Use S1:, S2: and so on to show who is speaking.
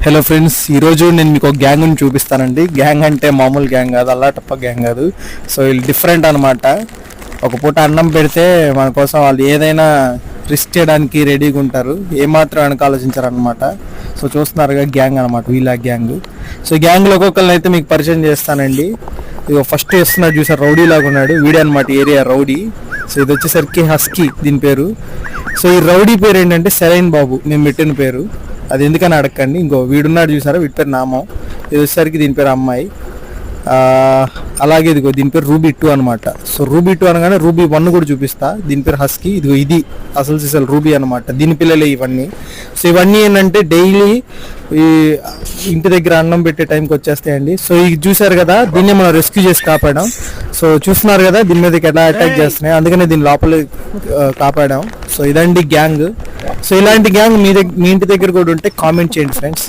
S1: Hello friends, ఈరోజు నేను మీకు ఒక గ్యాంగ్ని చూపిస్తానండి. గ్యాంగ్ అంటే మామూలు గ్యాంగ్ కాదు, అల్లాటప్ప గ్యాంగ్ కాదు. సో వీళ్ళు డిఫరెంట్ అనమాట. ఒక పూట అన్నం పెడితే మన కోసం వాళ్ళు ఏదైనా రిస్క్ చేయడానికి రెడీగా ఉంటారు, ఏమాత్రం వెనక ఆలోచించారు అనమాట. సో చూస్తున్నారుగా గ్యాంగ్ అనమాట, వీళ్ళ గ్యాంగ్. సో గ్యాంగ్లో ఒక్కొక్కరిని అయితే మీకు పరిచయం చేస్తానండి. ఇక ఫస్ట్ వస్తున్నాడు చూసారు, రౌడీ లాగా ఉన్నాడు, వీడే అనమాట ఏరియా రౌడీ. సో ఇది వచ్చేసరికి హస్కీ దీని పేరు. సో ఈ రౌడీ పేరు ఏంటంటే సెలైన్ బాబు, మేము పెట్టిన పేరు. అది ఎందుకని అడగండి. ఇంకో వీడున్నాడు చూసారా, వీడి పేరు నామం. ఇది వచ్చేసరికి దీని పేరు అమ్మాయి. అలాగే ఇదిగో దీని పేరు రూబీ 2 అనమాట. సో రూబీ 2 అనగానే రూబీ 1 కూడా చూపిస్తా. దీని పేరు హస్కీ. ఇదిగో ఇది అసలు రూబీ అనమాట, దీని పిల్లలే ఇవన్నీ. సో ఇవన్నీ ఏంటంటే డైలీ ఈ ఇంటి దగ్గర అన్నం పెట్టే టైంకి వచ్చేస్తాయండి. సో ఇది చూసారు కదా, దీన్ని మనం రెస్క్యూ చేసి కాపాడాం. సో చూస్తున్నారు కదా దీని మీదకి ఎలా అటాక్ చేస్తున్నాయి, అందుకనే దీని లోపల కాపాడాం. సో ఇదండి గ్యాంగ్. సో ఇలాంటి గ్యాంగ్ మీ ఇంటి దగ్గర కూడా ఉంటే కామెంట్ చేయండి ఫ్రెండ్స్.